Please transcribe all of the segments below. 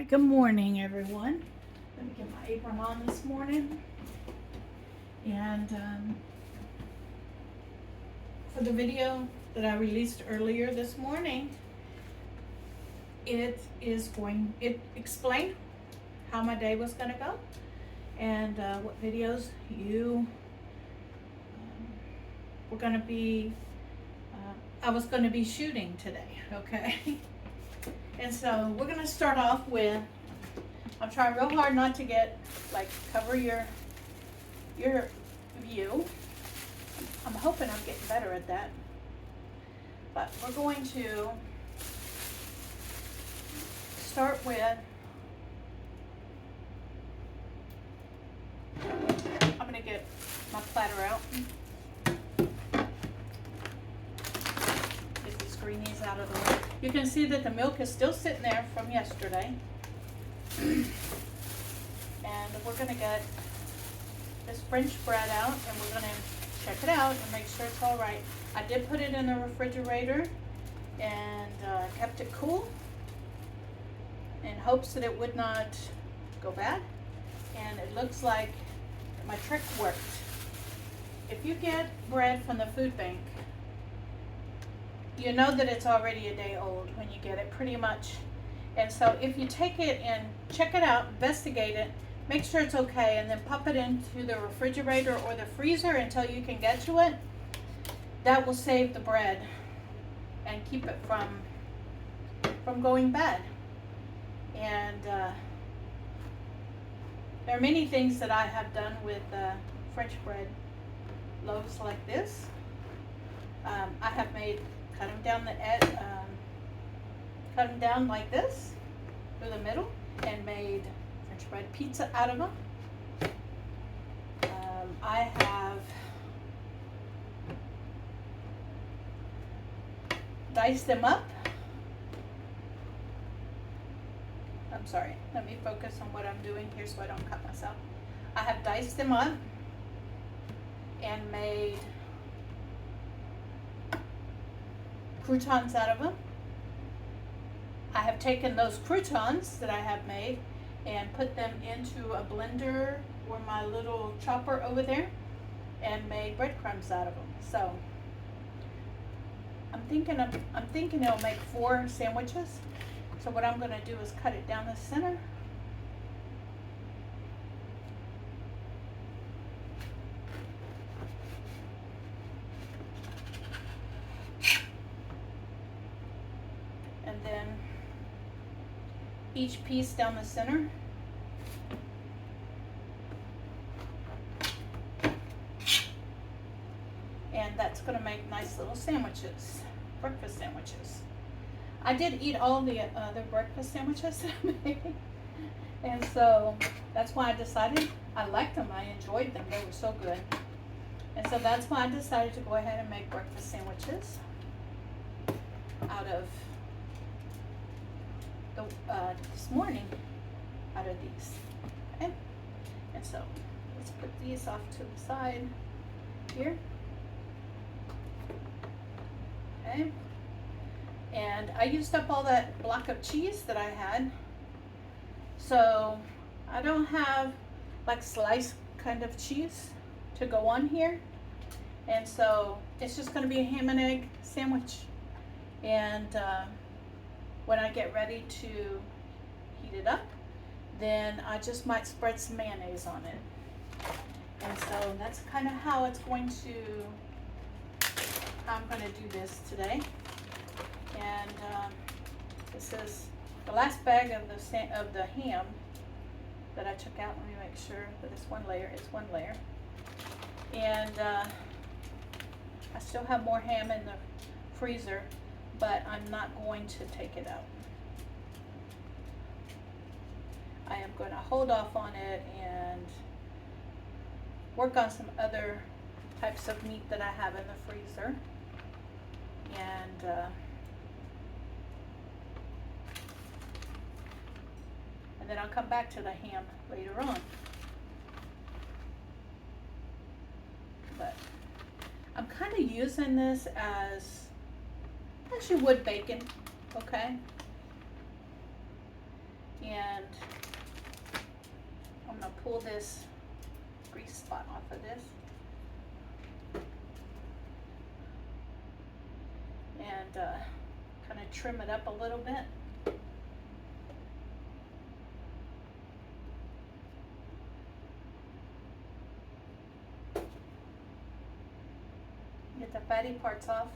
Hi, good morning, everyone. Let me get my apron on this morning. And for the video that I released earlier this morning, it explained how my day was gonna go and what videos you were gonna be, I was gonna be shooting today, okay? And so we're gonna start off with, I'm trying real hard not to get, cover your view. I'm hoping I'm getting better at that. But we're going to start with, I'm gonna get my platter out. Get these greenies out of the way. You can see that the milk is still sitting there from yesterday. And we're gonna get this French bread out and we're gonna check it out and make sure it's all right. I did put it in the refrigerator and kept it cool in hopes that it would not go bad. And it looks like my trick worked. If you get bread from the food bank, you know that it's already a day old when you get it, pretty much. And so if you take it and check it out, investigate it, make sure it's okay, and then pop it into the refrigerator or the freezer until you can get to it, that will save the bread and keep it from going bad. And there are many things that I have done with French bread loaves like this. I have cut them down cut them down like this through the middle and made French bread pizza out of them. I have diced them up. I'm sorry, let me focus on what I'm doing here so I don't cut myself. I have diced them up and made croutons out of them. I have taken those croutons that I have made and put them into a blender or my little chopper over there and made breadcrumbs out of them. So I'm thinking it'll make 4 sandwiches. So what I'm going to do is cut it down the center. And then each piece down the center. And that's going to make nice little sandwiches, breakfast sandwiches. I did eat all the other breakfast sandwiches that I made. And so that's why I decided I liked them. I enjoyed them. They were so good. And so that's why I decided to go ahead and make breakfast sandwiches out of this morning out of these. Okay, and so let's put these off to the side here. Okay, and I used up all that block of cheese that I had, so I don't have like sliced kind of cheese to go on here, and so it's just going to be a ham and egg sandwich. And when I get ready to heat it up, then I just might spread some mayonnaise on it. And so that's kind of how I'm going to do this today. And this is the last bag of the ham that I took out. Let me make sure that it's one layer. It's one layer. And I still have more ham in the freezer, but I'm not going to take it out. I am going to hold off on it and work on some other types of meat that I have in the freezer. And then I'll come back to the ham later on. But I'm kind of using this as you would bacon, okay? And and I'm gonna pull this grease spot off of this. And kind of trim it up a little bit. Get the fatty parts off.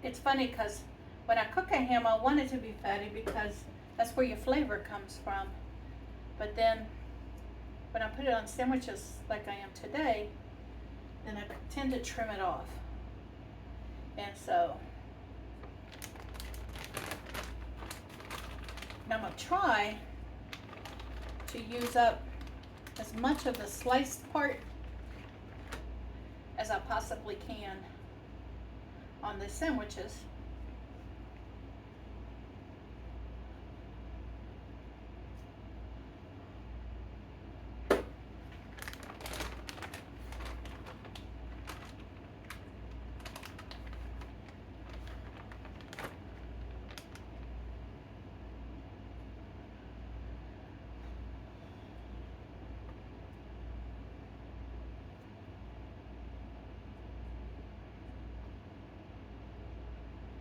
It's funny because when I cook a ham, I want it to be fatty because that's where your flavor comes from. But then when I put it on sandwiches like I am today, then I tend to trim it off. And so now I'm going to try to use up as much of the sliced part as I possibly can on the sandwiches.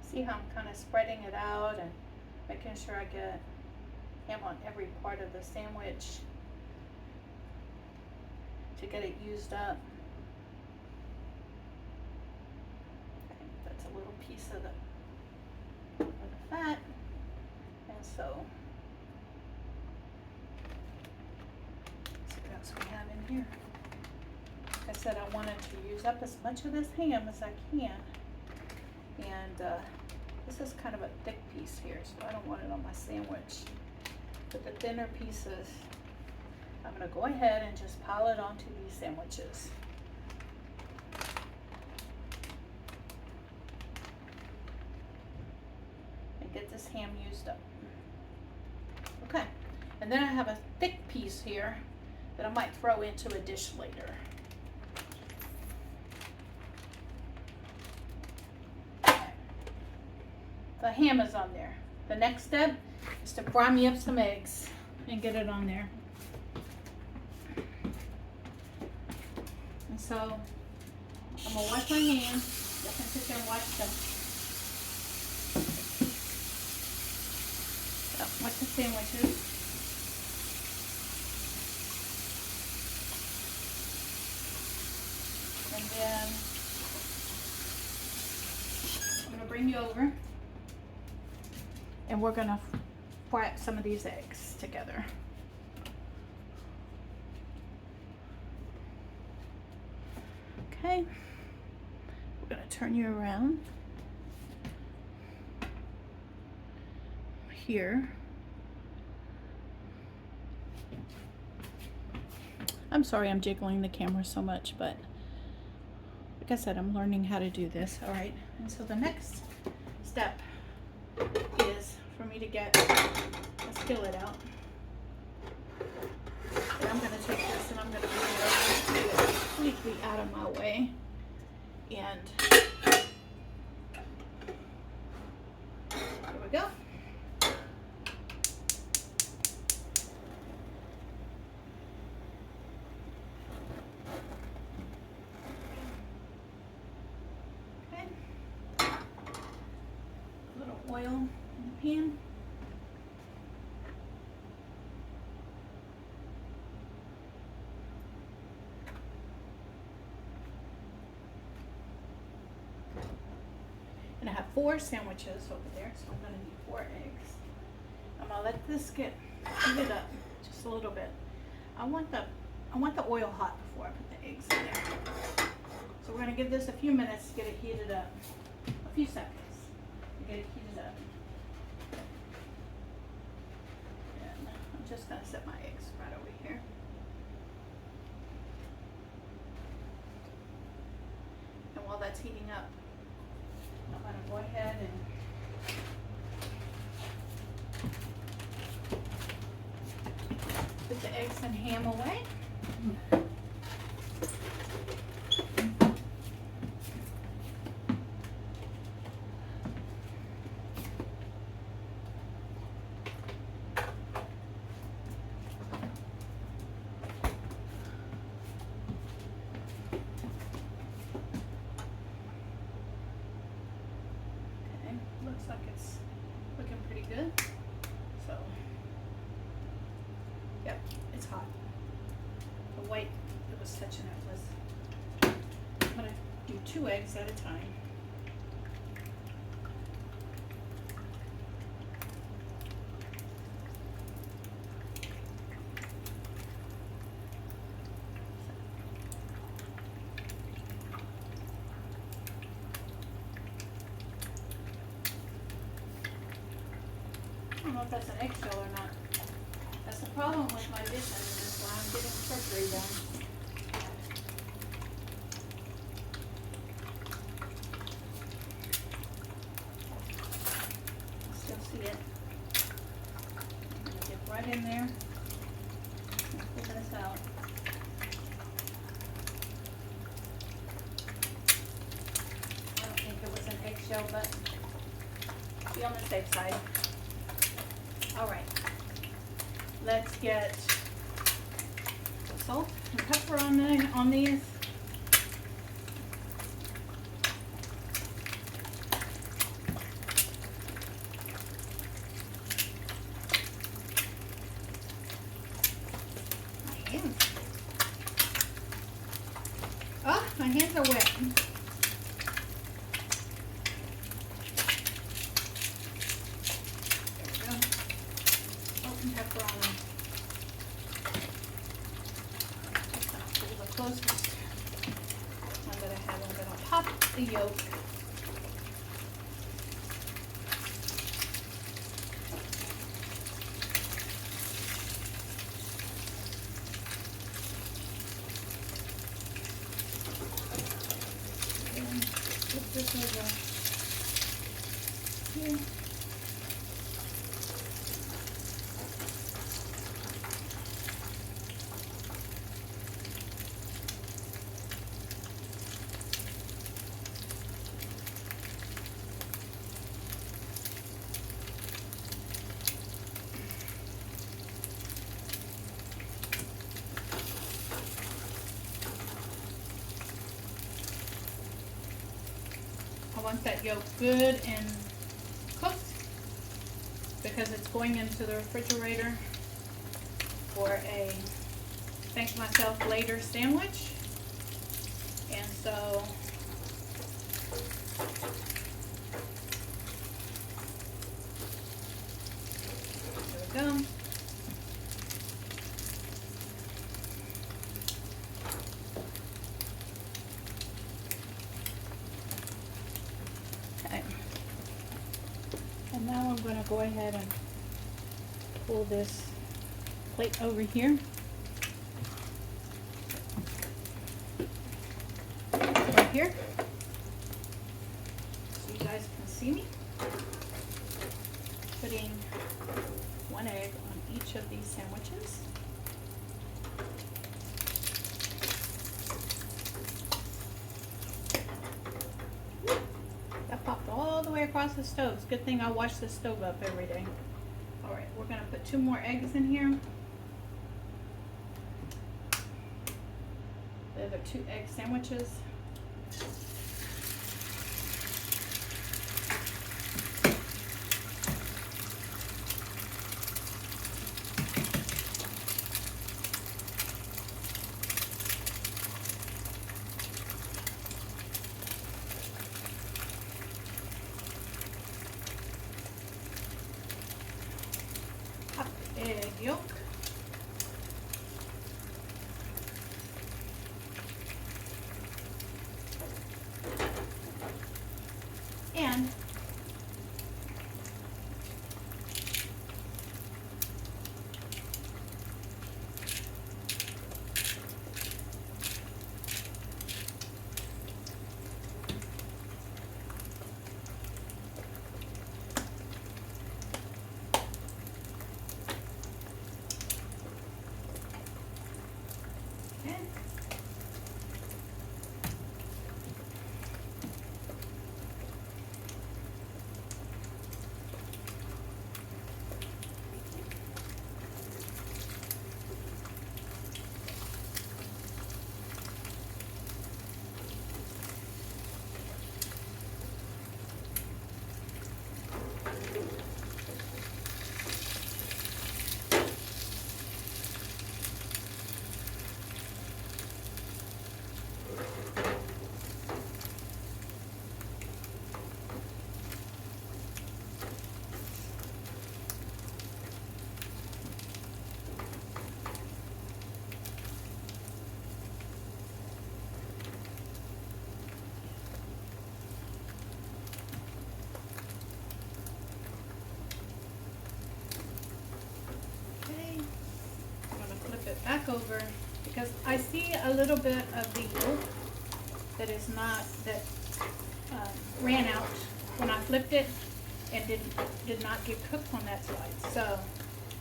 See how I'm kind of spreading it out and making sure I get ham on every part of the sandwich to get it used up. Okay, that's a little piece of the fat, and so let's see what else we have in here. Like I said, I wanted to use up as much of this ham as I can. And this is kind of a thick piece here, so I don't want it on my sandwich. But the thinner pieces, I'm going to go ahead and just pile it onto these sandwiches. And get this ham used up. Okay, and then I have a thick piece here that I might throw into a dish later. The ham is on there. The next step is to fry me up some eggs and get it on there. And so I'm gonna wash my hands. You can sit there and watch them. So, watch the sandwiches. And then I'm gonna bring you over. And we're gonna fry up some of these eggs together. Okay, we're gonna turn you around here. I'm sorry I'm jiggling the camera so much, but like I said, I'm learning how to do this. All right, and so the next step is for me to get a skillet out. And I'm going to take this and I'm going to bring it over completely out of my way. And here we go. Okay. A little oil in the pan. And I have 4 sandwiches over there, so I'm going to need 4 eggs. I'm going to let this get heated up just a little bit. I want the oil hot before I put the eggs in there. So we're going to give this a few minutes to get it heated up. A few seconds to get it heated up. And I'm just going to set my eggs right over here. And while that's heating up, I'm going to go ahead and put the eggs and ham away. looks like it's looking pretty good. So, yep, it's hot. The white that was touching it was, I'm gonna do 2 eggs at a time. I don't know if that's an eggshell or not. That's the problem with my vision, is why I'm getting surgery done. I still see it. I'm gonna dip right in there and pull this out. I don't think it was an eggshell, but be on the safe side. All right, let's get salt and pepper on these. My hands. Oh, my hands are wet. Pepper on them. Just gonna pull the closest one that I have. I'm gonna pop the yolk. And flip this over here. I want that yolk good and cooked because it's going into the refrigerator for a thank myself later sandwich. And so there we go. Okay. And now I'm going to go ahead and pull this plate over here. Right here. So you guys can see me putting 1 egg on each of these sandwiches. That popped all the way across the stove. It's a good thing I wash the stove up every day. Alright, we're going to put 2 more eggs in here. The other 2 egg sandwiches. Pop the egg yolk. And back over because I see a little bit of the yolk that is not, that ran out when I flipped it and did not get cooked on that side. So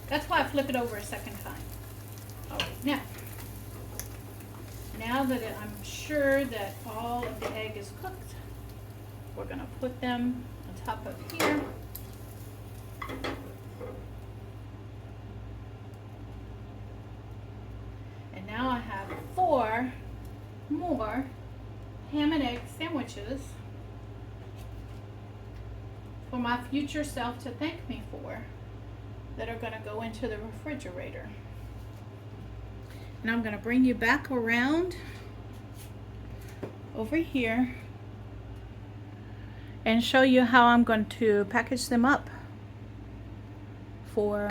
that's why I flip it over a second time. All right, now that I'm sure that all of the egg is cooked, we're gonna put them on top of here. And now I have 4 more ham and egg sandwiches for my future self to thank me for, that are gonna go into the refrigerator. And I'm gonna bring you back around over here and show you how I'm going to package them up for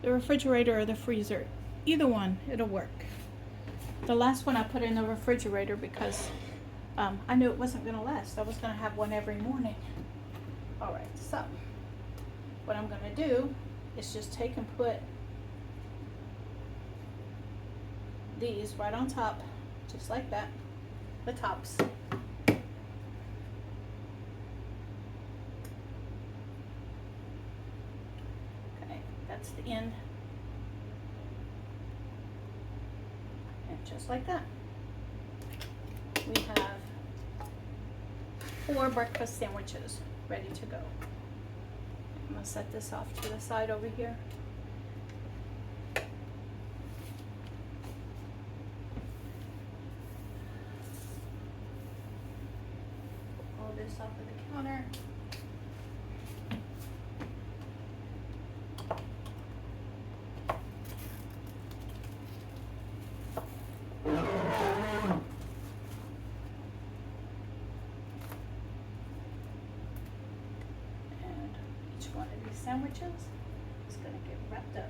the refrigerator or the freezer. Either one, it'll work. The last one I put in the refrigerator because I knew it wasn't gonna last. I was gonna have one every morning. All right, so what I'm gonna do is just take and put these right on top, just like that, the tops. Okay, that's the end. And just like that, we have 4 breakfast sandwiches ready to go. I'm gonna set this off to the side over here. Pull this off of the counter. One of these sandwiches is going to get wrapped up.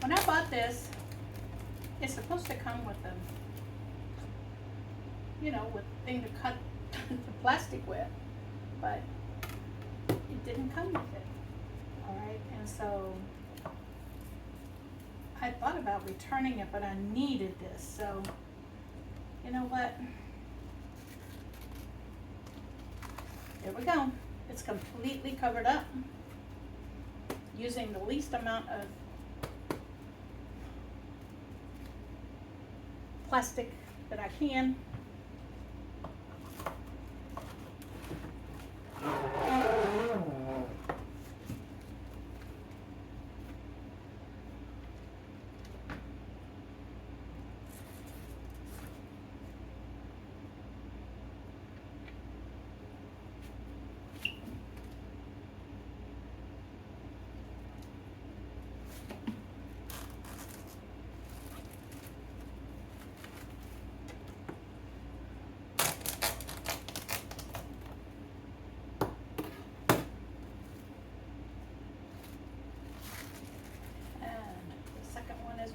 When I bought this, it's supposed to come with a, with thing to cut the plastic with, but it didn't come with it. All right, and so I thought about returning it, but I needed this. So, you know what? There we go. It's completely covered up using the least amount of plastic that I can.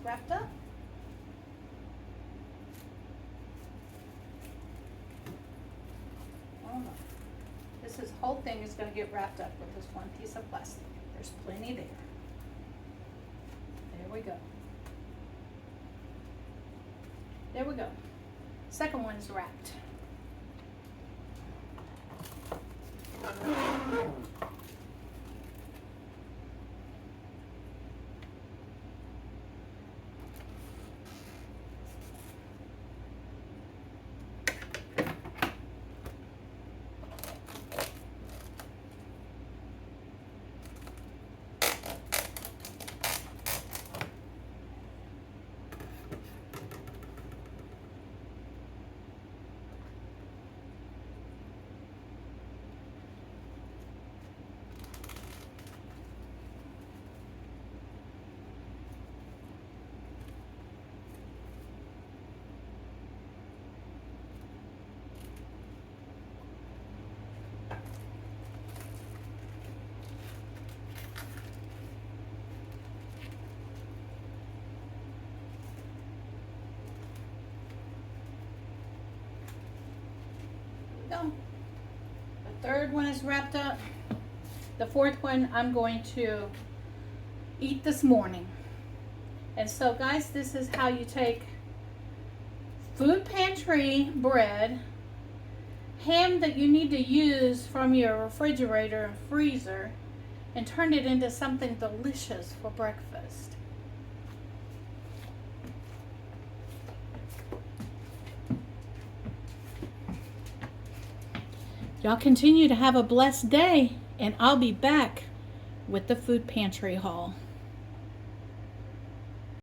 Wrapped up. Oh, this whole thing is going to get wrapped up with this one piece of plastic. There's plenty there. There we go. There we go. Second one's wrapped. go. The third one is wrapped up. The fourth one I'm going to eat this morning. And so guys, this is how you take food pantry bread, ham that you need to use from your refrigerator and freezer, and turn it into something delicious for breakfast. Y'all continue to have a blessed day, and I'll be back with the food pantry haul.